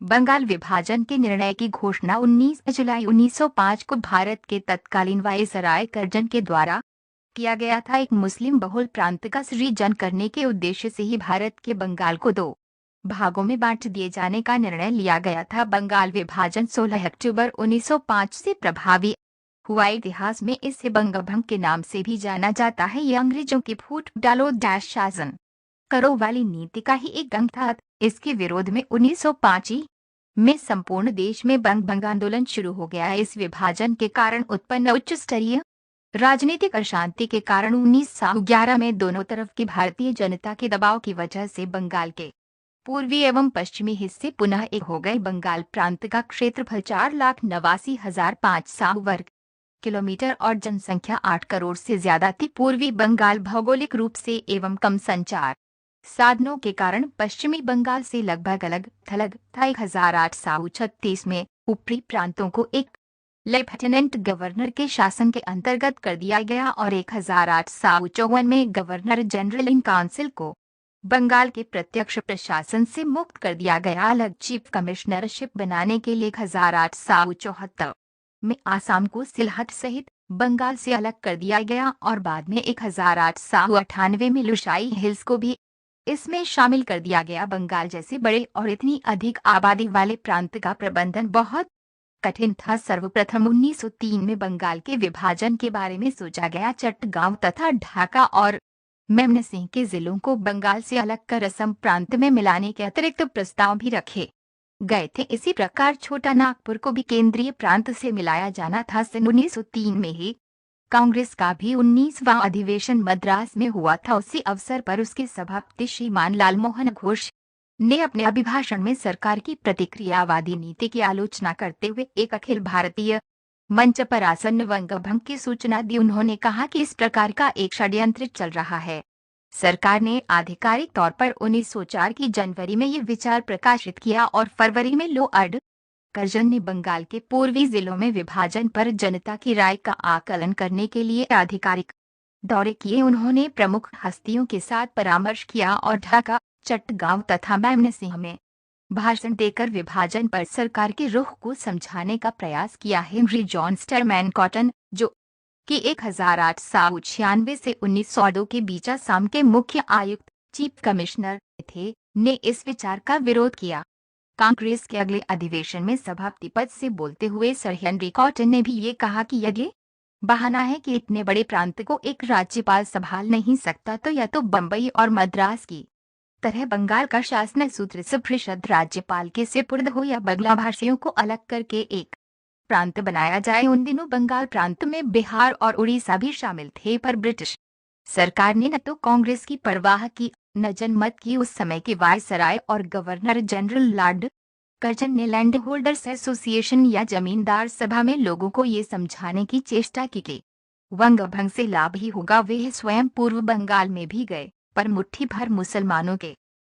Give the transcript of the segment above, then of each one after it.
बंगाल विभाजन के निर्णय की घोषणा 19 जुलाई 1905 को भारत के तत्कालीन वायसराय कर्जन के द्वारा किया गया था। एक मुस्लिम बहुल प्रांत का सृजन करने के उद्देश्य से ही भारत के बंगाल को दो भागों में बांट दिए जाने का निर्णय लिया गया था। बंगाल विभाजन 16 अक्टूबर 1905 से प्रभावी हुआ। इतिहास में इसे बंगभंग के नाम से भी जाना जाता है। ये अंग्रेजों की फूट डालो डैश शासन करो वाली नीति का ही एक अंग था। इसके विरोध में 1905 में संपूर्ण देश में बंग आंदोलन शुरू हो गया। इस विभाजन के कारण उत्पन्न उच्च स्तरीय राजनीतिक अशांति के कारण 1911 में दोनों तरफ की भारतीय जनता के दबाव की वजह से बंगाल के पूर्वी एवं पश्चिमी हिस्से पुनः एक हो गए। बंगाल प्रांत का क्षेत्रफल 4,89,500 वर्ग किलोमीटर और जनसंख्या 8 करोड़ से ज्यादा थी। पूर्वी बंगाल भौगोलिक रूप से एवं कम संचार साधनों के कारण पश्चिमी बंगाल से लगभग अलग थलग था। 1836 में ऊपरी प्रांतों को एक लेफ्टिनेंट गवर्नर के शासन के अंतर्गत कर दिया गया और 1854 में गवर्नर जनरल इन काउंसिल को बंगाल के प्रत्यक्ष प्रशासन से मुक्त कर दिया गया। अलग चीफ कमिश्नरशिप बनाने के लिए 1874 में आसाम को सिलहट सहित बंगाल से अलग कर दिया गया और बाद में 1898 में लुसाई हिल्स को भी इसमें शामिल कर दिया गया। बंगाल जैसे बड़े और इतनी अधिक आबादी वाले प्रांत का प्रबंधन बहुत कठिन था। सर्वप्रथम 1903 में बंगाल के विभाजन के बारे में सोचा गया। चट्टगांव तथा ढाका और मेमनसिंह के जिलों को बंगाल से अलग कर असम प्रांत में मिलाने के अतिरिक्त प्रस्ताव भी रखे गए थे। इसी प्रकार छोटा नागपुर को भी केंद्रीय प्रांत से मिलाया जाना था। सन 1903 में ही कांग्रेस का भी 19वां अधिवेशन मद्रास में हुआ था। उसी अवसर पर उसके सभापति श्रीमान लालमोहन घोष ने अपने अभिभाषण में सरकार की प्रतिक्रियावादी नीति की आलोचना करते हुए एक अखिल भारतीय मंच पर आसन्न बंगभंग की सूचना दी। उन्होंने कहा कि इस प्रकार का एक षड्यंत्र चल रहा है। सरकार ने आधिकारिक तौर पर 1904 की जनवरी में ये विचार प्रकाशित किया और फरवरी में लॉर्ड कर्जन ने बंगाल के पूर्वी जिलों में विभाजन पर जनता की राय का आकलन करने के लिए आधिकारिक दौरे किए। उन्होंने प्रमुख हस्तियों के साथ परामर्श किया और ढाका, चट्टगांव तथा मेमनसिंह में भाषण देकर विभाजन पर सरकार के रुख को समझाने का प्रयास किया। हेनरी जॉन स्टरमैन कॉटन, जो कि 1896 से 1902 के बीच असम के मुख्य आयुक्त चीफ कमिश्नर थे, ने इस विचार का विरोध किया। कांग्रेस के अगले अधिवेशन में सभापति पद से बोलते हुए सर हेनरी कॉटन ने भी ये कहा कि यदि बहाना है कि इतने बड़े प्रांत को एक राज्यपाल संभाल नहीं सकता तो या तो बंबई और मद्रास की तरह बंगाल का शासन सूत्र सुपरिषद राज्यपाल के सुपुर्द हो या बंगला भाषियों को अलग करके एक प्रांत बनाया जाए। उन दिनों बंगाल प्रांत में बिहार और उड़ीसा भी शामिल थे, पर ब्रिटिश सरकार ने न तो कांग्रेस की परवाह की न जनमत की। उस समय के वायसराय और गवर्नर जनरल लॉर्ड कर्जन ने लैंड होल्डर्स एसोसिएशन या जमींदार सभा में लोगों को ये समझाने की चेष्टा की कि बंगभंग से लाभ ही होगा। वे स्वयं पूर्व बंगाल में भी गए, पर मुट्ठी भर मुसलमानों के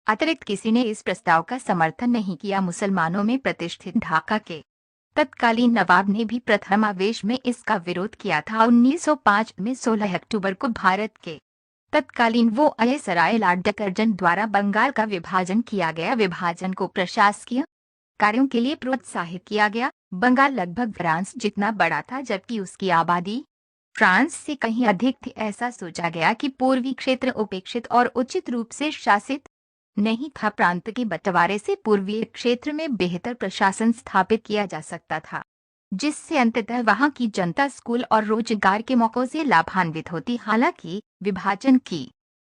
अतिरिक्त किसी ने इस प्रस्ताव का समर्थन नहीं किया। मुसलमानों में प्रतिष्ठित ढाका के तत्कालीन नवाब ने भी प्रथमावेश में इसका विरोध किया था। 1905 में 16 अक्टूबर को भारत के तत्कालीन वायसराय लॉर्ड कर्जन द्वारा बंगाल का विभाजन किया गया। विभाजन को प्रशासकीय कार्यों के लिए प्रोत्साहित किया गया। बंगाल लगभग फ्रांस जितना बड़ा था, जबकि उसकी आबादी फ्रांस से कहीं अधिक थी। ऐसा सोचा गया कि पूर्वी क्षेत्र उपेक्षित और उचित रूप से शासित नहीं था। प्रांत के बंटवारे से पूर्वी क्षेत्र में बेहतर प्रशासन स्थापित किया जा सकता था, जिससे अंततः वहां की जनता स्कूल और रोजगार के मौकों से लाभान्वित होती। हालांकि विभाजन की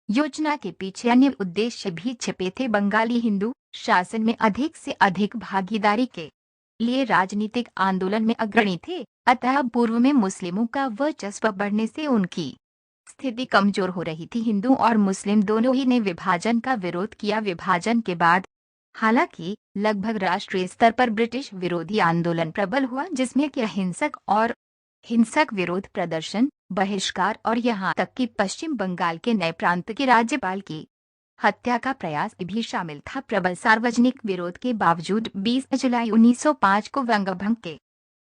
योजना के पीछे अन्य उद्देश्य भी छिपे थे। बंगाली हिंदू शासन में अधिक से अधिक भागीदारी के लिए राजनीतिक आंदोलन में अग्रणी थे, अतः पूर्व में मुस्लिमों का वर्चस्व बढ़ने से उनकी स्थिति कमजोर हो रही थी। हिंदू और मुस्लिम दोनों ही ने विभाजन का विरोध किया। विभाजन के बाद हालांकि लगभग राष्ट्रीय स्तर पर ब्रिटिश विरोधी आंदोलन प्रबल हुआ, जिसमें कि हिंसक विरोध प्रदर्शन, बहिष्कार और यहाँ तक कि पश्चिम बंगाल के नए प्रांत के राज्यपाल की हत्या का प्रयास भी शामिल था। प्रबल सार्वजनिक विरोध के बावजूद 20 जुलाई 1905 को बंगभंग के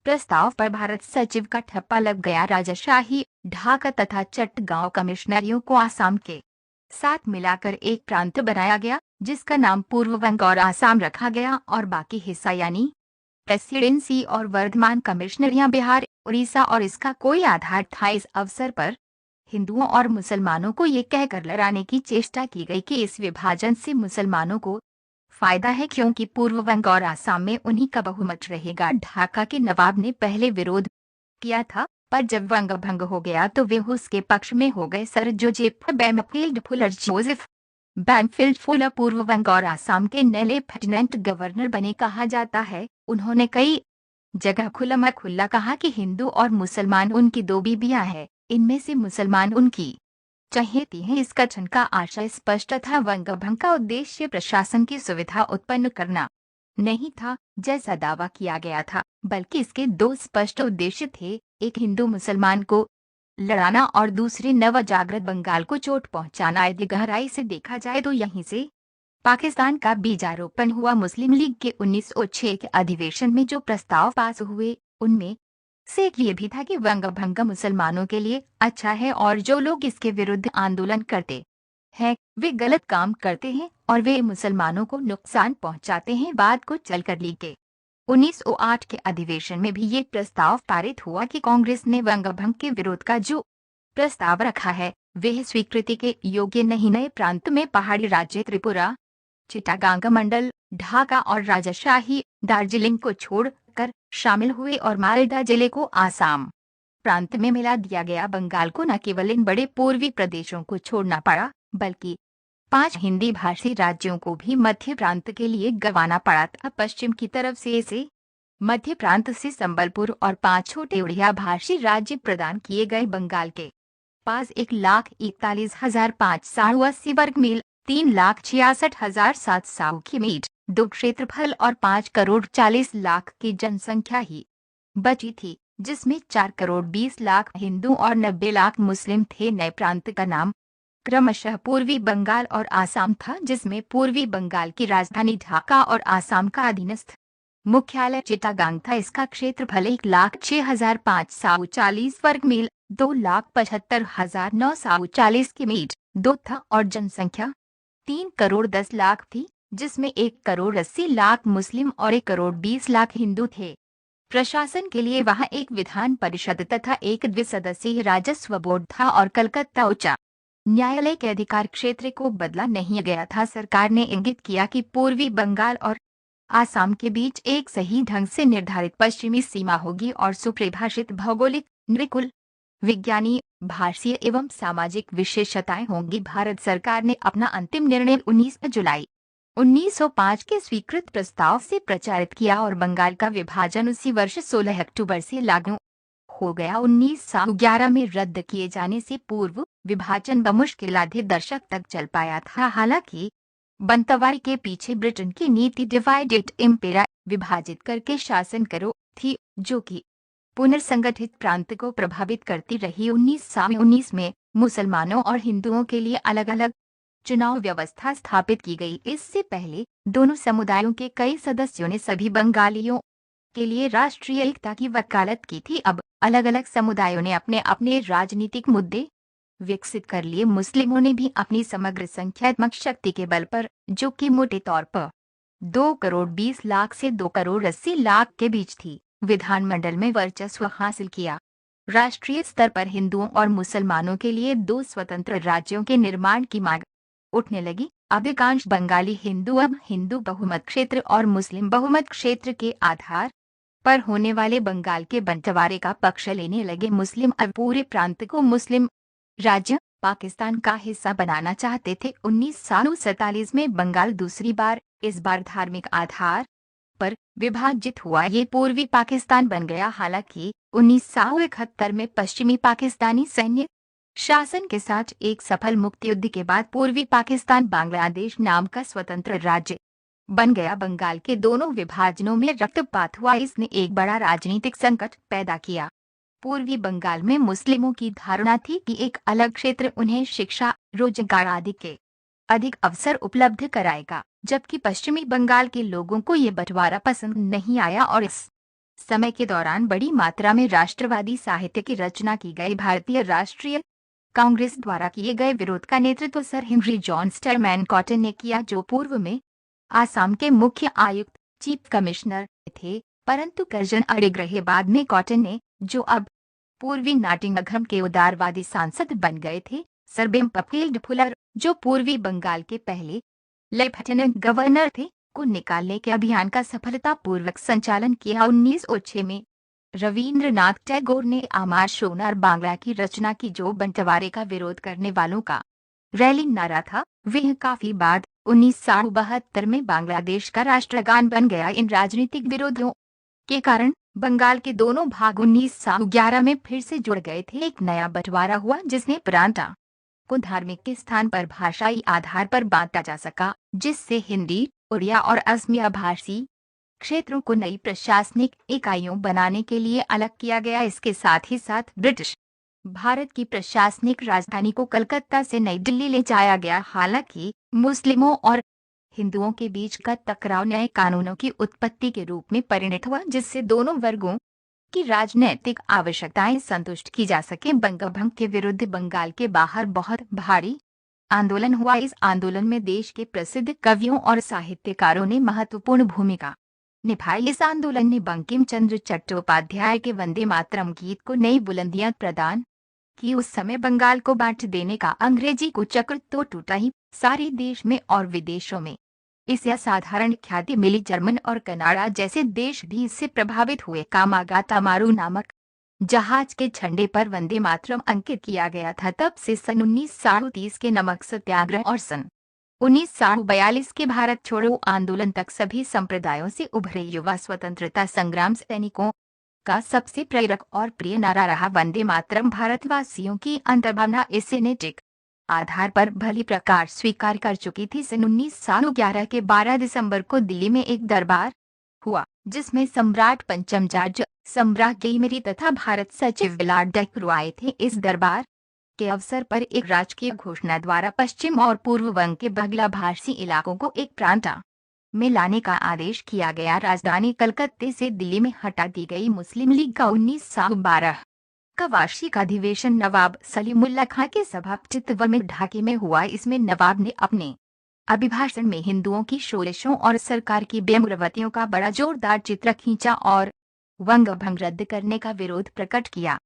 प्रस्ताव पर भारत सचिव का ठप्पा लग गया। राजशाही ढाका तथा चट्टगांव कमिश्नरियों को आसाम के साथ मिलाकर एक प्रांत बनाया गया। जिसका नाम पूर्व बंग और आसाम रखा गया, और बाकी हिस्सा यानी प्रेसिडेंसी और वर्धमान कमिश्नरियां बिहार, उड़ीसा और इसका कोई आधार था। इस अवसर पर हिंदुओं और मुसलमानों को ये कहकर लड़ाने की चेष्टा की गई कि इस विभाजन से मुसलमानों को फायदा है, क्योंकि पूर्व बंग और आसाम में उन्हीं का बहुमत रहेगा। ढाका के नवाब ने पहले विरोध किया था, पर जब वंग भंग हो गया तो वे उसके पक्ष में हो गए। सर जोसेफ बैमफील्ड फुलर जोसेफ बैमफील्ड फुलर पूर्व बंग और आसाम के नए लेफ्टिनेंट गवर्नर बने। कहा जाता है उन्होंने कई जगह खुला खुला कहा कि हिंदू और मुसलमान उनकी दो बीबियां हैं, इनमें से मुसलमान उनकी चहेती हैं। इस कथन का आशय स्पष्ट था। वंग भंग का उद्देश्य प्रशासन की सुविधा उत्पन्न करना नहीं था, जैसा दावा किया गया था, बल्कि इसके दो स्पष्ट उद्देश्य थे, एक हिंदू मुसलमान को लड़ाना और दूसरे नवजागृत बंगाल को चोट पहुंचाना। यदि गहराई से देखा जाए तो यहीं से पाकिस्तान का बीजारोपण हुआ। मुस्लिम लीग के 1906 के अधिवेशन में जो प्रस्ताव पास हुए, उनमें से एक ये भी था कि वंग भंग मुसलमानों के लिए अच्छा है और जो लोग इसके विरुद्ध आंदोलन करते हैं वे गलत काम करते हैं और वे मुसलमानों को नुकसान पहुंचाते हैं। बाद को चलकर लीग के 1908 के अधिवेशन में भी ये प्रस्ताव पारित हुआ कि कांग्रेस ने वंग भंग के विरोध का जो प्रस्ताव रखा है वह स्वीकृति के योग्य नहीं। नए प्रांत में पहाड़ी राज्य त्रिपुरा, चिटागांग मंडल, ढाका और राजशाही दार्जिलिंग को छोड़कर शामिल हुए और मालदा जिले को आसाम प्रांत में मिला दिया गया। बंगाल को न केवल इन बड़े पूर्वी प्रदेशों को छोड़ना पड़ा, बल्कि 5 हिंदी भाषी राज्यों को भी मध्य प्रांत के लिए गंवाना पड़ा था। पश्चिम की तरफ से इसे मध्य प्रांत से संबलपुर और 5 छोटे उड़िया भाषी राज्य प्रदान किए गए। बंगाल के पास 1,41,580 वर्ग मील, 3,66,700 किमी, 2 क्षेत्रफल और 5,40,00,000 की जनसंख्या ही बची थी, जिसमें 4,20,00,000 हिंदू और 90 लाख मुस्लिम थे। नए प्रांत का नाम क्रमशः पूर्वी बंगाल और आसाम था, जिसमें पूर्वी बंगाल की राजधानी ढाका और आसाम का अधीनस्थ मुख्यालय चिटागांग था। इसका क्षेत्रफल 1,06,540 वर्ग मील, 2,75,940 किमी 2 था और जनसंख्या 3,10,00,000 थी, जिसमें 1,80,00,000 मुस्लिम और 1,20,00,000 हिंदू थे। प्रशासन के लिए वहां एक विधान परिषद तथा एक द्विसदस्यीय राजस्व बोर्ड था और कलकत्ता उच्च न्यायालय के अधिकार क्षेत्र को बदला नहीं गया था। सरकार ने इंगित किया कि पूर्वी बंगाल और आसाम के बीच एक सही ढंग से निर्धारित पश्चिमी सीमा होगी और सुपरिभाषित भौगोलिक, नृकुल, विज्ञानी, भाषीय एवं सामाजिक विशेषताएं होंगी। भारत सरकार ने अपना अंतिम निर्णय 19 जुलाई 1905 के स्वीकृत प्रस्ताव से प्रचारित किया और बंगाल का विभाजन उसी वर्ष 16 अक्टूबर से लागू हो गया। 1911 में रद्द किए जाने से पूर्व विभाजन बमुश्किल आधे दशक तक चल पाया था। हालांकि बंटवारे के पीछे ब्रिटेन की नीति डिवाइड एंड इम्पेयर, विभाजित करके शासन करो, थी, जो कि पुनर्संगठित प्रांत को प्रभावित करती रही। 1919 में मुसलमानों और हिंदुओं के लिए अलग अलग चुनाव व्यवस्था स्थापित की गई। इससे पहले दोनों समुदायों के कई सदस्यों ने सभी बंगालियों के लिए राष्ट्रीय एकता की वकालत की थी। अब अलग अलग समुदायों ने अपने अपने राजनीतिक मुद्दे विकसित कर लिए। मुस्लिमों ने भी अपनी समग्र संख्यात्मक शक्ति के बल पर, जो कि मोटे तौर पर 2,20,00,000 से 2,80,00,000 के बीच थी, विधानमंडल में वर्चस्व हासिल किया। राष्ट्रीय स्तर पर हिंदुओं और मुसलमानों के लिए 2 स्वतंत्र राज्यों के निर्माण की मांग उठने लगी। अधिकांश बंगाली हिंदू अब हिंदू बहुमत क्षेत्र और मुस्लिम बहुमत क्षेत्र के आधार पर होने वाले बंगाल के बंटवारे का पक्ष लेने लगे। मुस्लिम अब पूरे प्रांत को मुस्लिम राज्य पाकिस्तान का हिस्सा बनाना चाहते थे। 1947 में बंगाल दूसरी बार, इस बार धार्मिक आधार पर विभाजित हुआ। ये पूर्वी पाकिस्तान बन गया। हालांकि 1971 में पश्चिमी पाकिस्तानी सैन्य शासन के साथ एक सफल मुक्ति युद्ध के बाद पूर्वी पाकिस्तान बांग्लादेश नाम का स्वतंत्र राज्य बन गया। बंगाल के दोनों विभाजनों में रक्तपात हुआ, इसने एक बड़ा राजनीतिक संकट पैदा किया। पूर्वी बंगाल में मुस्लिमों की धारणा थी कि एक अलग क्षेत्र उन्हें शिक्षा, रोजगार आदि के अधिक अवसर उपलब्ध कराएगा, जबकि पश्चिमी बंगाल के लोगों को ये बंटवारा पसंद नहीं आया और इस समय के दौरान बड़ी मात्रा में राष्ट्रवादी साहित्य की रचना की गई। भारतीय राष्ट्रीय कांग्रेस द्वारा किए गए विरोध का नेतृत्व सर हेनरी जॉन स्टरमैन कॉटन ने किया, जो पूर्व में आसाम के मुख्य आयुक्त चीफ कमिश्नर थे, परंतु कर्जन अड़िग रहे। बाद में कॉटन ने, जो अब पूर्वी नाटिंगहम के उदारवादी सांसद बन गए थे, सर बेम्पफील्ड फुलर, जो पूर्वी बंगाल के पहले लेफ्टिनेंट गवर्नर थे, को निकालने के अभियान का सफलतापूर्वक संचालन किया। 1906 में रविंद्रनाथ टैगोर ने आमार सोनार बांग्ला की रचना की, जो बंटवारे का विरोध करने वालों का रैली नारा था। वह काफी बाद 1972 में बांग्लादेश का राष्ट्रगान बन गया। इन राजनीतिक विरोधों के कारण बंगाल के दोनों भाग 1911 में फिर से जुड़ गए थे। एक नया बंटवारा हुआ, जिसने प्रांता को धार्मिक के स्थान पर भाषाई आधार पर बांटा जा सका, जिससे हिंदी, उड़िया और असमिया भाषी क्षेत्रों को नई प्रशासनिक इकाइयों बनाने के लिए अलग किया गया। इसके साथ ही साथ ब्रिटिश भारत की प्रशासनिक राजधानी को कलकत्ता से नई दिल्ली ले जाया गया। हालांकि मुस्लिमों और हिंदुओं के बीच का टकराव नए कानूनों की उत्पत्ति के रूप में परिणत हुआ, जिससे दोनों वर्गों की राजनैतिक आवश्यकताएं संतुष्ट की जा सके। बंगभंग के विरुद्ध बंगाल के बाहर बहुत भारी आंदोलन हुआ। इस आंदोलन में देश के प्रसिद्ध कवियों और साहित्यकारों ने महत्वपूर्ण भूमिका निभाई। इस आंदोलन ने बंकिम चंद्र चट्टोपाध्याय के वंदे मातरम गीत को नई बुलंदियां प्रदान की। उस समय बंगाल को बांट देने का अंग्रेजी को चक्र तो टूटा ही, सारे देश में और विदेशों में इसे असाधारण ख्याति मिली। जर्मन और कनाडा जैसे देश भी इससे प्रभावित हुए। कामागाता मारू नामक जहाज के झंडे पर वंदे मातरम अंकित किया गया था। तब से सन 1930 के नमक सत्याग्रह और सन 1942 के भारत छोड़ो आंदोलन तक सभी संप्रदायों से उभरे युवा स्वतंत्रता संग्राम सैनिकों का सबसे प्रेरक और प्रिय नारा रहा। वंदे मातरम भारतवासियों की अंतर्भावना इसे नैतिक आधार पर भली प्रकार स्वीकार कर चुकी थी। सन 1911 के 12 दिसंबर को दिल्ली में एक दरबार हुआ, जिसमें सम्राट पंचम जॉर्ज, सम्राट गेइमरी तथा भारत सचिव विलाड डैक्रू आए थे। इस दरबार के अवसर पर एक राजकीय घोषणा द्वारा पश्चिम और पूर्व वंग के बांग्ला भाषी इलाकों को एक प्रांता में लाने का आदेश किया गया। राजधानी कलकत्ते से दिल्ली में हटा दी गई। मुस्लिम लीग का 1912 का वार्षिक अधिवेशन नवाब सलीमुल्लाह खां के सभापतित्व में ढाके में हुआ। इसमें नवाब ने अपने अभिभाषण में हिंदुओं की शोषणों और सरकार की बेमुरवतियों का बड़ा जोरदार चित्र खींचा और वंग भंग रद्द करने का विरोध प्रकट किया।